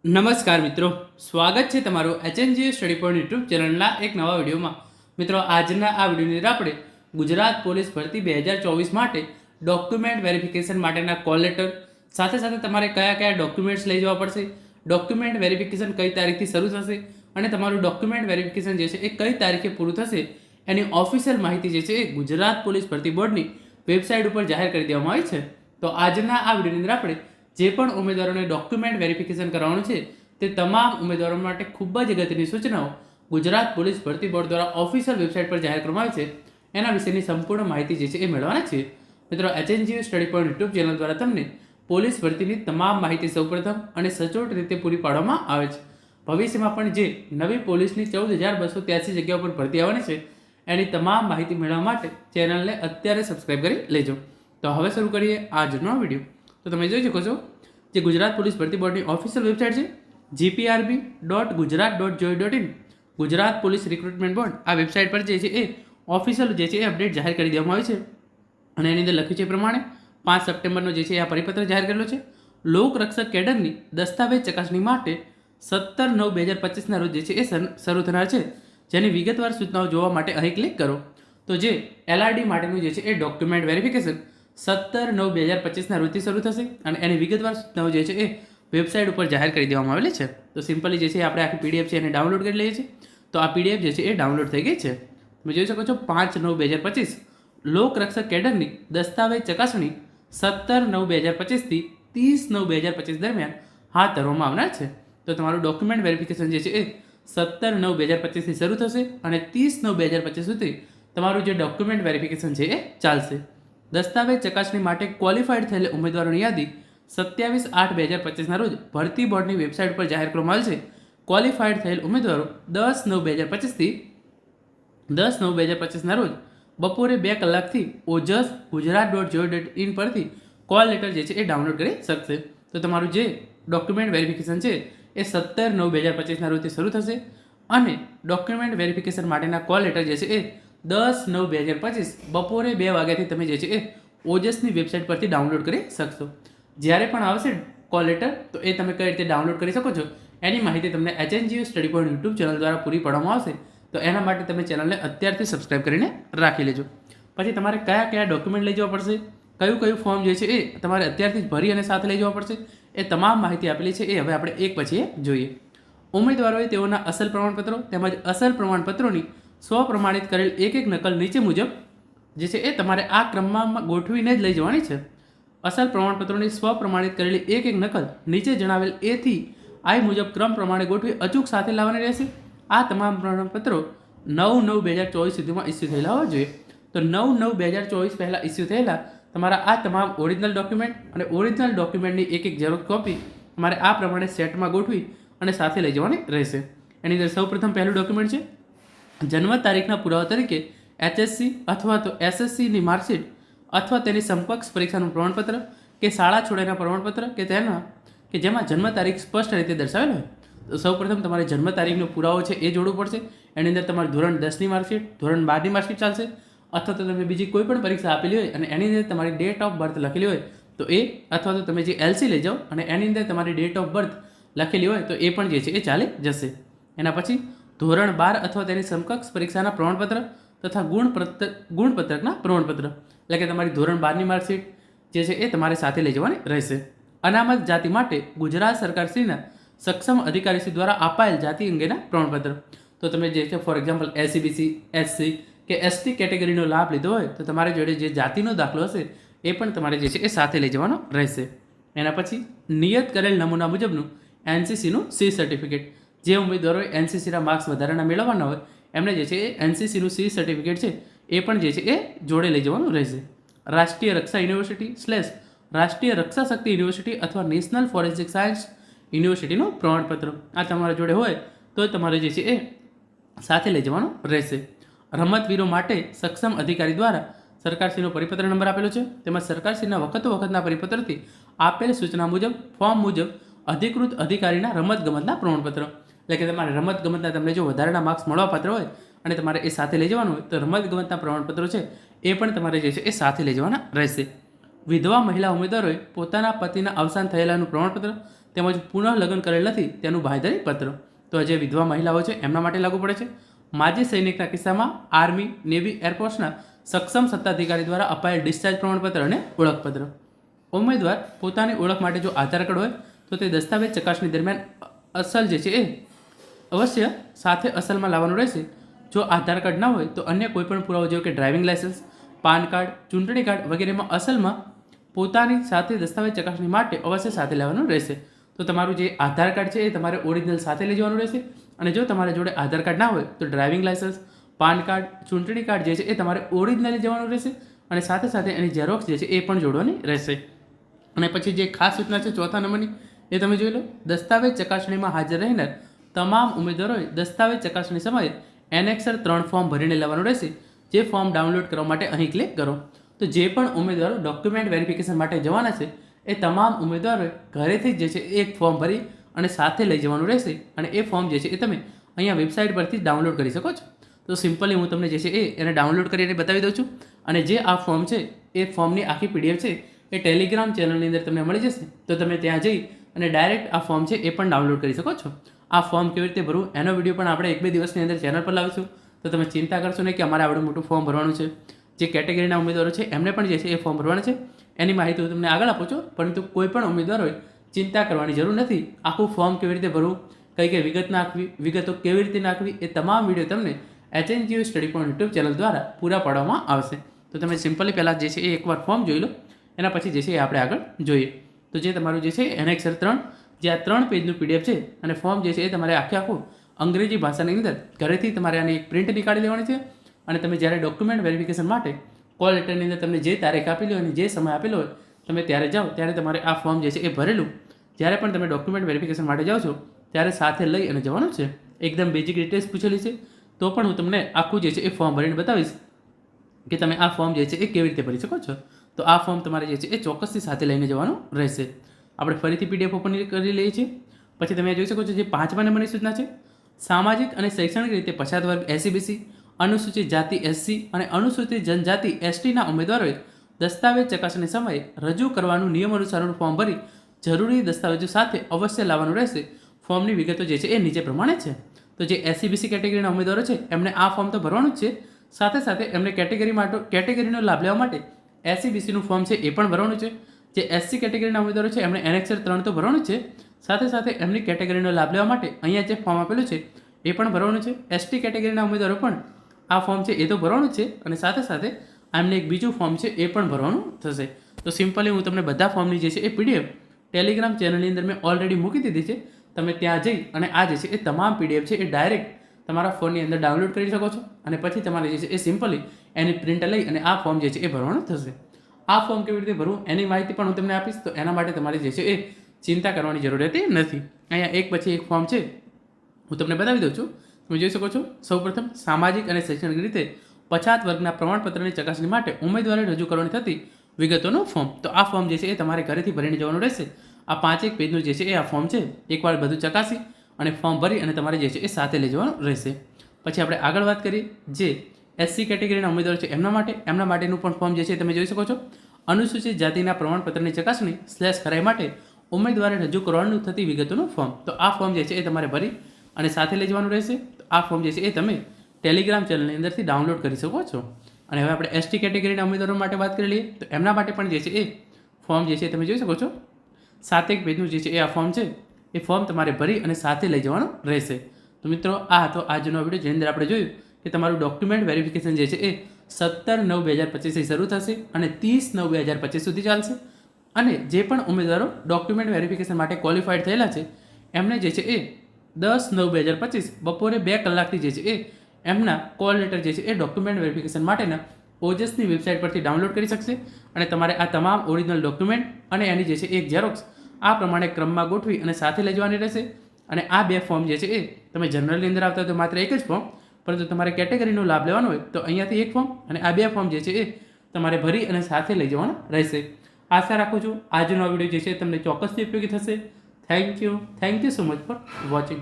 નમસ્કાર મિત્રો, સ્વાગત છે તમારું એચએનજી સ્ટડી પોઈન્ટ યુટ્યુબ ચેનલના એક નવા વિડીયોમાં. મિત્રો, આજના આ વિડીયોની અંદર આપણે ગુજરાત પોલીસ ભરતી 2024 માટે ડોક્યુમેન્ટ વેરિફિકેશન માટેના કોલ લેટર, સાથે સાથે તમારે કયા કયા ડોક્યુમેન્ટ્સ લઈ જવા પડશે, ડોક્યુમેન્ટ વેરિફિકેશન કઈ તારીખથી શરૂ થશે અને તમારું ડોક્યુમેન્ટ વેરિફિકેશન જે છે એ કઈ તારીખે પૂરું થશે એની ઓફિશિયલ માહિતી જે છે એ ગુજરાત પોલીસ ભરતી બોર્ડની વેબસાઇટ ઉપર જાહેર કરી દેવામાં આવી છે. તો આજના આ વિડીયોની અંદર આપણે જે પણ ઉમેદવારોને ડોક્યુમેન્ટ વેરિફિકેશન કરવાનું છે તે તમામ ઉમેદવારો માટે ખૂબ જ અગત્યની સૂચનાઓ ગુજરાત પોલીસ ભરતી બોર્ડ દ્વારા ઓફિશિયલ વેબસાઇટ પર જાહેર કરવામાં આવી છે એના વિશેની સંપૂર્ણ માહિતી જે છે એ મેળવવાના છે. મિત્રો, HNG study point YouTube channel દ્વારા તમને પોલીસ ભરતીની તમામ માહિતી સૌપ્રથમ અને સચોટ રીતે પૂરી પાડવામાં આવે છે. ભવિષ્યમાં પણ જે નવી પોલીસની 14,283 જગ્યાઓ પર ભરતી આવવાની છે એની તમામ માહિતી મેળવવા માટે ચેનલને અત્યારે સબસ્ક્રાઇબ કરી લેજો. તો હવે શરૂ કરીએ આજનો વિડીયો. તો તમે જોઈ શકો છો જે ગુજરાત પોલીસ ભરતી બોર્ડની ઓફિશિયલ વેબસાઇટ છે gprb.gujarat.gov.in. Gujarat police recruitment board આ વેબસાઇટ પર જે છે એ ઓફિશિયલ જે છે એ અપડેટ જાહેર કરી દેવામાં આવી છે અને એની અંદર લખ્યું છે એ પ્રમાણે 5 સપ્ટેમ્બરનો જે છે આ પરિપત્ર જાહેર કરેલો છે. લોકરક્ષક કેડરની દસ્તાવેજ ચકાસણી માટે 17/9/2025 રોજ જે છે એ શરૂ થનાર છે, જેની વિગતવાર સૂચનાઓ જોવા માટે અહીં ક્લિક કરો. તો જે એલઆરડી માટેનું જે છે એ ડોક્યુમેન્ટ વેરિફિકેશન 17/9/2025 રોજથી શરૂ થશે અને એની વિગતવાર સૂચનાઓ જે છે એ વેબસાઇટ ઉપર જાહેર કરી દેવામાં આવેલી છે. તો સિમ્પલી જે છે આપણે આખી પીડીએફ છે એને ડાઉનલોડ કરી લઈએ છીએ. તો આ પીડીએફ જે છે એ ડાઉનલોડ થઈ ગઈ છે. તમે જોઈ શકો છો 5/9/2025 લોકરક્ષક કેડરની દસ્તાવેજ ચકાસણી 17/9/2025 થી 30/9/2025 દરમિયાન હાથ ધરવામાં આવનાર છે. તો તમારું ડોક્યુમેન્ટ વેરિફિકેશન જે છે એ 17/9/2025 થી શરૂ થશે અને 30/9/2025 સુધી તમારું જે ડોક્યુમેન્ટ વેરિફિકેશન છે એ ચાલશે. દસ્તાવેજ ચકાસણી માટે ક્વોલિફાઈડ થયેલ ઉમેદવારોની યાદી 27/8/2025 રોજ ભરતી બોર્ડની વેબસાઇટ પર જાહેર કરવામાં આવી છે. ક્વોલિફાઈડ થયેલ ઉમેદવારો 10/9/2025 થી 10/9/2025 રોજ બપોરે 2 કલાકથી ઓજસ gujarat.gov.in પરથી કોલ લેટર જે છે એ ડાઉનલોડ કરી શકશે. તો તમારું જે ડોક્યુમેન્ટ વેરિફિકેશન છે એ 17/9/2025 રોજથી શરૂ થશે અને ડોક્યુમેન્ટ વેરિફિકેશન માટેના કોલ લેટર જે છે એ 10/9/2025 બપોરે 2 વાગ્યાથી તમે જે છે એ ઓજસની વેબસાઇટ પરથી ડાઉનલોડ કરી શકશો. જ્યારે પણ આવશે કોલ લેટર તો એ તમે કઈ રીતે ડાઉનલોડ કરી શકો છો એની માહિતી તમને HNGU study point YouTube channel દ્વારા પૂરી પાડવામાં આવશે. તો એના માટે તમે ચેનલને અત્યારથી સબસ્ક્રાઇબ કરીને રાખી લેજો. પછી તમારે કયા કયા ડોક્યુમેન્ટ લઈ જવા પડશે, કયું કયું ફોર્મ જે છે એ તમારે અત્યારથી જ ભરી અને સાથે લઈ જવા પડશે, એ તમામ માહિતી આપેલી છે એ હવે આપણે એક પછી જોઈએ. ઉમેદવારોએ તેઓના અસલ પ્રમાણપત્રો તેમજ અસલ પ્રમાણપત્રોની સ્વપ્રમાણિત કરેલ એક નકલ નીચે મુજબ જે છે એ તમારે આ ક્રમમાં ગોઠવીને જ લઈ જવાની છે. અસલ પ્રમાણપત્રોની સ્વપ્રમાણિત કરેલી એક નકલ નીચે જણાવેલ એ થી આઈ મુજબ ક્રમ પ્રમાણે ગોઠવી અચૂક સાથે લાવવાની રહેશે. આ તમામ પ્રમાણપત્રો 9/9/2024 સુધીમાં ઇસ્યુ થયેલા હોવા જોઈએ. તો 9/9/2024 પહેલાં ઇસ્યુ થયેલા તમારા આ તમામ ઓરિજિનલ ડોક્યુમેન્ટ અને ઓરિજિનલ ડોક્યુમેન્ટની એક ઝેરોક્ષ કોપી તમારે આ પ્રમાણે સેટમાં ગોઠવી અને સાથે લઈ જવાની રહેશે. એની અંદર સૌપ્રથમ પહેલું ડોક્યુમેન્ટ છે જન્મ તારીખના પુરાવા તરીકે HSC અથવા તો SSCની માર્કશીટ અથવા તેની સમકક્ષ પરીક્ષાનું પ્રમાણપત્ર કે શાળા છોડાઈના પ્રમાણપત્ર કે તેના કે જેમાં જન્મ તારીખ સ્પષ્ટ રીતે દર્શાવેલ હોય. તો સૌપ્રથમ તમારે જન્મ તારીખનો પુરાવો છે એ જોડવું પડશે. એની અંદર તમારે ધોરણ 10ની માર્કશીટ, ધોરણ 12ની માર્કશીટ ચાલશે, અથવા તો તમે બીજી કોઈ પણ પરીક્ષા આપેલી હોય અને એની અંદર તમારી ડેટ ઓફ બર્થ લખેલી હોય તો એ, અથવા તો તમે જે એલસી લઈ જાઓ અને એની અંદર તમારી ડેટ ઓફ બર્થ લખેલી હોય તો એ પણ જે છે એ ચાલી જશે. એના પછી ધોરણ 12 અથવા તેની સમકક્ષ પરીક્ષાના પ્રમાણપત્ર તથા ગુણપત્રકના પ્રમાણપત્ર, એટલે કે તમારી ધોરણ 12ની માર્કશીટ જે છે એ તમારે સાથે લઈ જવાની રહેશે. અનામત જાતિ માટે ગુજરાત સરકારશ્રીના સક્ષમ અધિકારીશ્રી દ્વારા અપાયેલ જાતિ અંગેના પ્રમાણપત્ર. તો તમે જે છે ફોર એક્ઝામ્પલ એસસીબીસી, એસસી કે એસટી કેટેગરીનો લાભ લીધો હોય તો તમારી જોડે જે જાતિનો દાખલો હશે એ પણ તમારે જે છે એ સાથે લઈ જવાનો રહેશે. એના પછી નિયત કરેલ નમૂના મુજબનું એનસીસીનું સી સર્ટિફિકેટ. જે ઉમેદવારોએ એનસીસીના માર્ક્સ વધારાના મેળવવાના હોય એમને જે છે એ એનસીસીનું સી સર્ટિફિકેટ છે એ પણ જે છે એ જોડે લઈ જવાનું રહેશે. રાષ્ટ્રીય રક્ષા યુનિવર્સિટી / રાષ્ટ્રીય રક્ષા શક્તિ યુનિવર્સિટી અથવા નેશનલ ફોરેન્સિક સાયન્સ યુનિવર્સિટીનું પ્રમાણપત્ર આ તમારા જોડે હોય તો તમારે જે છે એ સાથે લઈ જવાનું રહેશે. રમતવીરો માટે સક્ષમ અધિકારી દ્વારા સરકારશ્રીનો પરિપત્ર નંબર આપેલો છે. તેમાં સરકારશ્રીના વખતના પરિપત્રથી આપેલ સૂચના મુજબ ફોર્મ મુજબ અધિકૃત અધિકારીના રમતગમતના પ્રમાણપત્ર, એટલે કે તમારે રમતગમતના તમને જો વધારાના માર્ક્સ મળવાપાત્ર હોય અને તમારે એ સાથે લઈ જવાનું હોય તો રમતગમતના પ્રમાણપત્રો છે એ પણ તમારે જે છે એ સાથે લઈ જવાના રહેશે. વિધવા મહિલા ઉમેદવારોએ પોતાના પતિના અવસાન થયેલાનું પ્રમાણપત્ર તેમજ પુનઃ લગ્ન કરેલ નથી તેનું બાંહેધરી પત્ર. તો જે વિધવા મહિલાઓ છે એમના માટે લાગુ પડે છે. માજી સૈનિકના કિસ્સામાં આર્મી, નેવી, એરફોર્સના સક્ષમ સત્તાધિકારી દ્વારા અપાયેલ ડિસ્ચાર્જ પ્રમાણપત્ર અને ઓળખપત્ર. ઉમેદવાર પોતાની ઓળખ માટે જો આધાર કાર્ડ હોય તો તે દસ્તાવેજ ચકાસણી દરમિયાન અસલ જે છે એ અવશ્ય સાથે અસલમાં લાવવાનું રહેશે. જો આધાર કાર્ડ ના હોય તો અન્ય કોઈપણ પુરાવો જેવો કે ડ્રાઇવિંગ લાયસન્સ, પાન કાર્ડ, ચૂંટણી કાર્ડ વગેરેમાં અસલમાં પોતાની સાથે દસ્તાવેજ ચકાસણી માટે અવશ્ય સાથે લેવાનું રહેશે. તો તમારું જે આધાર કાર્ડ છે એ તમારે ઓરિજિનલ સાથે લઈ જવાનું રહેશે. અને જો તમારા જોડે આધાર કાર્ડ ના હોય તો ડ્રાઇવિંગ લાયસન્સ, પાન કાર્ડ, ચૂંટણી કાર્ડ જે છે એ તમારે ઓરિજિનલી જવાનું રહેશે અને સાથે સાથે એની ઝેરોક્સ જે છે એ પણ જોડવાની રહેશે. અને પછી જે ખાસ સૂચના છે ચોથા નંબરની એ તમે જોઈ લો. દસ્તાવેજ ચકાસણીમાં હાજર રહેનાર તમામ ઉમેદવારોએ દસ્તાવેજ ચકાસણી સમયે એનેક્સર 3 ફોર્મ ભરીને લેવાનું રહેશે. જે ફોર્મ ડાઉનલોડ કરવા માટે અહીં ક્લિક કરો. તો જે પણ ઉમેદવારો ડોક્યુમેન્ટ વેરિફિકેશન માટે જવાના છે એ તમામ ઉમેદવારોએ ઘરેથી જ જે છે એક ફોર્મ ભરી અને સાથે લઈ જવાનું રહેશે. અને એ ફોર્મ જે છે એ તમે અહીંયા વેબસાઇટ પરથી ડાઉનલોડ કરી શકો છો. તો સિમ્પલી હું તમને જે છે એને ડાઉનલોડ કરીને બતાવી દઉં છું. અને જે આ ફોર્મ છે એ ફોર્મની આખી પીડીએફ છે એ ટેલિગ્રામ ચેનલની અંદર તમને મળી જશે. તો તમે ત્યાં જઈ અને ડાયરેક્ટ આ ફોર્મ છે એ પણ ડાઉનલોડ કરી શકો છો. આ ફોર્મ કેવી રીતે ભરવું એનો વિડીયો પણ આપણે 1-2 દિવસની અંદર ચેનલ પર લાવીશું. તો તમે ચિંતા કરશો નહીં કે અમારે આવડું મોટું ફોર્મ ભરવાનું છે. જે કેટેગરીના ઉમેદવારો છે એમને પણ જે છે એ ફોર્મ ભરવાનું છે. એની માહિતી હું તમને આગળ આપું છું. પરંતુ કોઈ પણ ઉમેદવારોએ ચિંતા કરવાની જરૂર નથી. આખું ફોર્મ કેવી રીતે ભરવું, કઈ કઈ વિગત નાખવી, વિગતો કેવી રીતે નાખવી એ તમામ વિડીયો તમને HNGU study point YouTube channel દ્વારા પૂરા પાડવામાં આવશે. તો તમે સિમ્પલી પહેલાં જે છે એ એકવાર ફોર્મ જોઈ લો. એના પછી જે છે એ આપણે આગળ જોઈએ. તો જે તમારું જે છે એનેક્સર 3 જે આ 3 પેજનું PDF છે અને ફોર્મ જે છે એ તમારે આખું અંગ્રેજી ભાષાની અંદર ઘરેથી તમારે આની એક પ્રિન્ટ નીકાળી લેવાની છે. અને તમે જ્યારે ડોક્યુમેન્ટ વેરિફિકેશન માટે કોલ લેટરની અંદર તમને જે તારીખ આપેલી હોય અને જે સમય આપેલો હોય તમે ત્યારે જાઓ ત્યારે તમારે આ ફોર્મ જે છે એ ભરેલું જ્યારે પણ તમે ડોક્યુમેન્ટ વેરિફિકેશન માટે જાઓ છો ત્યારે સાથે લઈ અને જવાનું છે. એકદમ બેઝિક ડિટેલ્સ પૂછેલી છે તો પણ હું તમને આખું જે છે એ ફોર્મ ભરીને બતાવીશ કે તમે આ ફોર્મ જે છે એ કેવી રીતે ભરી શકો છો. તો આ ફોર્મ તમારે જે છે એ ચોક્કસથી સાથે લઈને જવાનું રહેશે. આપણે ફરીથી PDF ઓપન કરી લઈએ છીએ. પછી તમે જોઈ શકો છો જે 5મા નંબરની સૂચના છે. સામાજિક અને શૈક્ષણિક રીતે પછાત વર્ગ SCBC, અનુસૂચિત જાતિ SC અને અનુસૂચિત જનજાતિ STના ઉમેદવારોએ દસ્તાવેજ ચકાસણી સમયે રજૂ કરવાનું નિયમ અનુસારનું ફોર્મ ભરી જરૂરી દસ્તાવેજો સાથે અવશ્ય લાવવાનું રહેશે. ફોર્મની વિગતો જે છે એ નીચે પ્રમાણે છે. તો જે SCBC કેટેગરીના ઉમેદવારો છે એમને આ ફોર્મ તો ભરવાનું જ છે. સાથે સાથે એમને કેટેગરીનો લાભ લેવા માટે SCBCનું ફોર્મ છે એ પણ ભરવાનું છે. જે SC કેટેગરીના ઉમેદવારો છે એમણે એનેક્સર 3 તો ભરવાનું જ છે. સાથે સાથે એમની કેટેગરીનો લાભ લેવા માટે અહીંયા જે ફોર્મ આપેલું છે એ પણ ભરવાનું છે. ST કેટેગરીના ઉમેદવારો પણ આ ફોર્મ છે એ તો ભરવાનું જ છે અને સાથે સાથે એમને એક બીજું ફોર્મ છે એ પણ ભરવાનું થશે. તો સિમ્પલી હું તમને બધા ફોર્મની જે છે એ PDF ટેલિગ્રામ ચેનલની અંદર મેં ઓલરેડી મૂકી દીધી છે. તમે ત્યાં જઈ અને આ જે છે એ તમામ PDF છે એ ડાયરેક્ટ તમારા ફોનની અંદર ડાઉનલોડ કરી શકો છો. અને પછી તમારે જે છે એ સિમ્પલી એની પ્રિન્ટ લઈ અને આ ફોર્મ જે છે એ ભરવાનું થશે. આ ફોર્મ કેવી રીતે ભરવું એની માહિતી પણ હું તમને આપીશ. તો એના માટે તમારે જે છે એ ચિંતા કરવાની જરૂર રહેતી નથી. અહીંયા એક પછી એક ફોર્મ છે હું તમને બતાવી દઉં છું. તમે જોઈ શકો છો. સૌપ્રથમ સામાજિક અને શૈક્ષણિક રીતે પછાત વર્ગના પ્રમાણપત્રની ચકાસણી માટે ઉમેદવારે રજૂ કરવાની થતી વિગતોનું ફોર્મ. તો આ ફોર્મ જે છે એ તમારે ઘરેથી ભરીને જવાનું રહેશે. આ 5 પેજનું જે છે એ આ ફોર્મ છે. એકવાર બધું ચકાસી અને ફોર્મ ભરી અને તમારે જે છે એ સાથે લઈ જવાનું રહેશે. પછી આપણે આગળ વાત કરીએ જે SC કેટેગરીના ઉમેદવારો છે એમના માટેનું પણ ફોર્મ જે છે તમે જોઈ શકો છો. અનુસૂચિત જાતિના પ્રમાણપત્રની ચકાસણી / ખરાઈ માટે ઉમેદવારે રજૂ કરવાનું થતી વિગતોનું ફોર્મ. તો આ ફોર્મ જે છે એ તમારે ભરી અને સાથે લઈ જવાનું રહેશે. તો આ ફોર્મ જે છે એ તમે ટેલિગ્રામ ચેનલની અંદરથી ડાઉનલોડ કરી શકો છો. અને હવે આપણે ST કેટેગરીના ઉમેદવારો માટે વાત કરી લઈએ. તો એમના માટે પણ જે છે એ ફોર્મ જે છે તમે જોઈ શકો છો. 7 પેજનું જે છે એ આ ફોર્મ છે એ ફોર્મ તમારે ભરી અને સાથે લઈ જવાનું રહેશે. તો મિત્રો આ હતો આજનો વિડીયો જેની અંદર આપણે જોયું કે તમારું ડોક્યુમેન્ટ વેરિફિકેશન જે છે એ 17/9/2025 શરૂ થશે અને 30/9/2025 સુધી ચાલશે. અને જે પણ ઉમેદવારો ડોક્યુમેન્ટ વેરિફિકેશન માટે ક્વોલિફાઈડ થયેલા છે એમને જે છે એ 10/9/2025 બપોરે 2 કલાકથી જે છે એ એમના કોલ લેટર જે છે એ ડોક્યુમેન્ટ વેરિફિકેશન માટેના ઓજસની વેબસાઇટ પરથી ડાઉનલોડ કરી શકશે. અને તમારે આ તમામ ઓરિજિનલ ડોક્યુમેન્ટ અને એની જે છે એક ઝેરોક્સ આ પ્રમાણે ક્રમમાં ગોઠવી અને સાથે લઈ જવાની રહેશે. અને આ 2 ફોર્મ જે છે એ તમે જનરલની અંદર આવતા હોય તો માત્ર એક જ ફોર્મ, પરંતુ તમારે કેટેગરીનો લાભ લેવાનો હોય તો અહીંયાથી એક ફોર્મ અને આ 2 ફોર્મ જે છે એ તમારે ભરી અને સાથે લઈ જવાના રહેશે. આશા રાખું છું આજનો વિડીયો જે છે તમને ચોક્કસથી ઉપયોગી થશે. Thank you so much for watching.